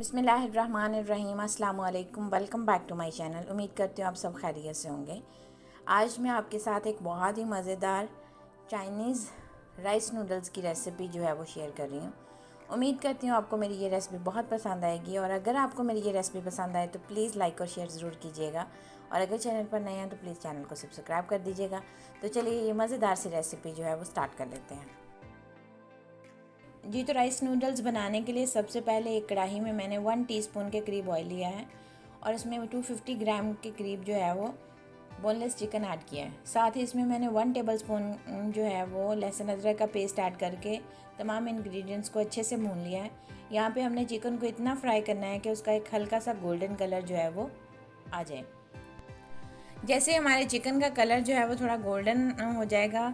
बिस्मिल्लाहिर्रहमानिर्रहीम अस्सलाम वालेकुम। Welcome back to my channel. उम्मीद करती हूँ आप सब खैरियत से होंगे। आज मैं आपके साथ एक बहुत ही मज़ेदार चाइनीज़ राइस नूडल्स की रेसिपी जो है वो शेयर कर रही हूँ। उम्मीद करती हूँ आपको मेरी ये रेसिपी बहुत पसंद आएगी, और अगर आपको मेरी ये रेसिपी पसंद आए तो प्लीज़ लाइक और शेयर ज़रूर कीजिएगा, और अगर चैनल पर नए हैं तो प्लीज़ चैनल को सब्सक्राइब कर दीजिएगा। तो चलिए ये मज़ेदार सी रेसिपी जो है वो स्टार्ट कर लेते हैं। जी, तो राइस नूडल्स बनाने के लिए सबसे पहले एक कढ़ाई में मैंने 1 टीस्पून के करीब ऑयल लिया है, और इसमें 250 ग्राम के करीब जो है वो बोनलेस चिकन ऐड किया है। साथ ही इसमें मैंने 1 टेबलस्पून जो है वो लहसुन अदरक का पेस्ट ऐड करके तमाम इंग्रेडिएंट्स को अच्छे से भून लिया है। यहाँ पे हमने चिकन को इतना फ्राई करना है कि उसका एक हल्का सा गोल्डन कलर जो है वो आ जाए। जैसे हमारे चिकन का कलर जो है वो थोड़ा गोल्डन हो जाएगा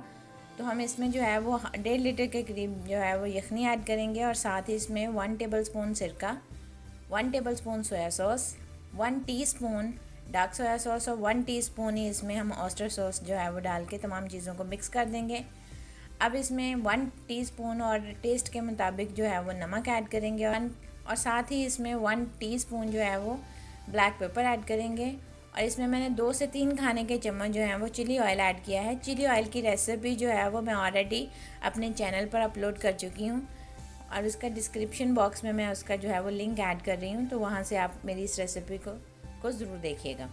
तो हम इसमें जो है वो 1.5 लीटर के करीब जो है वो यखनी ऐड करेंगे, और साथ ही इसमें 1 टेबलस्पून सिरका, 1 tablespoon soya sauce, 1 teaspoon dark soya sauce, और 1 टीस्पून ही इसमें हम ऑयस्टर सॉस जो है वो डाल के तमाम चीज़ों को मिक्स कर देंगे। अब इसमें 1 टीस्पून और टेस्ट के मुताबिक जो है वो नमक ऐड करेंगे, और साथ ही इसमें 1 टीस्पून जो है वो ब्लैक पेपर ऐड करेंगे, और इसमें मैंने 2 से 3 खाने के चम्मच जो हैं वो चिली ऑयल ऐड किया है। चिली ऑयल की रेसिपी जो है वो मैं ऑलरेडी अपने चैनल पर अपलोड कर चुकी हूँ, और उसका डिस्क्रिप्शन बॉक्स में मैं उसका जो है वो लिंक ऐड कर रही हूँ, तो वहाँ से आप मेरी इस रेसिपी को ज़रूर देखिएगा।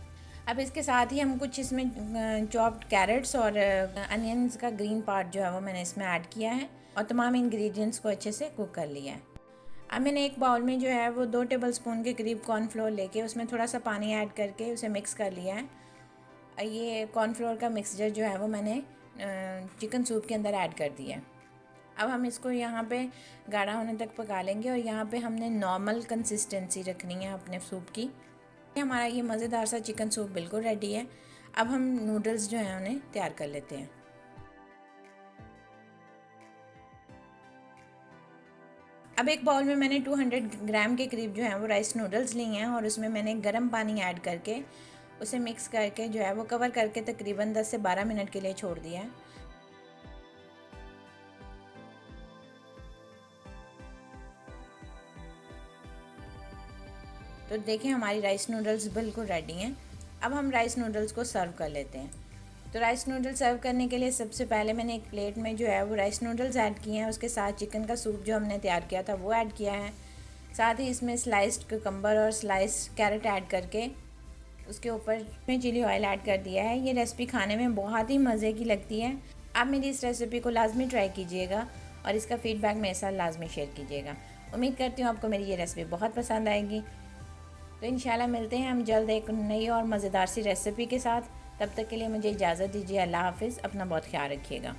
अब इसके साथ ही हम कुछ इसमें चॉप्ड कैरेट्स और अनियंस का ग्रीन पार्ट जो है वो मैंने इसमें ऐड किया है, और तमाम इंग्रेडिएंट्स को अच्छे से कुक कर लिया है। अब मैंने एक बाउल में जो है वो 2 टेबलस्पून के करीब कॉर्नफ्लोर लेके उसमें थोड़ा सा पानी ऐड करके उसे मिक्स कर लिया है। ये कॉर्नफ्लोर का मिक्सचर जो है वो मैंने चिकन सूप के अंदर ऐड कर दिया है। अब हम इसको यहाँ पे गाढ़ा होने तक पका लेंगे, और यहाँ पे हमने नॉर्मल कंसिस्टेंसी रखनी है अपने सूप की। हमारा ये मज़ेदार सा चिकन सूप बिल्कुल रेडी है। अब हम नूडल्स जो हैं उन्हें तैयार कर लेते हैं। अब एक बाउल में मैंने 200 ग्राम के करीब जो है वो राइस नूडल्स लिए हैं, और उसमें मैंने गर्म पानी ऐड करके उसे मिक्स करके जो है वो कवर करके तकरीबन 10 से 12 मिनट के लिए छोड़ दिया है। तो देखें हमारी राइस नूडल्स बिल्कुल रेडी हैं। अब हम राइस नूडल्स को सर्व कर लेते हैं। तो राइस नूडल्स सर्व करने के लिए सबसे पहले मैंने एक प्लेट में जो है वो राइस नूडल्स ऐड किए हैं, उसके साथ चिकन का सूप जो हमने तैयार किया था वो ऐड किया है। साथ ही इसमें स्लाइस्ड कुकम्बर और स्लाइस कैरेट ऐड करके उसके ऊपर में चिली ऑयल ऐड कर दिया है। ये रेसिपी खाने में बहुत ही मज़े की लगती है। आप मेरी इस रेसिपी को लाजमी ट्राई कीजिएगा, और इसका फ़ीडबैक मेरे साथ लाजमी शेयर कीजिएगा। उम्मीद करती हूँ आपको मेरी ये रेसिपी बहुत पसंद आएगी। तो इंशाल्लाह मिलते हैं हम जल्द एक नई और मज़ेदार सी रेसिपी के साथ। तब तक के लिए मुझे इजाज़त दीजिए। अल्लाह हाफ़िज़। अपना बहुत ख्याल रखिएगा।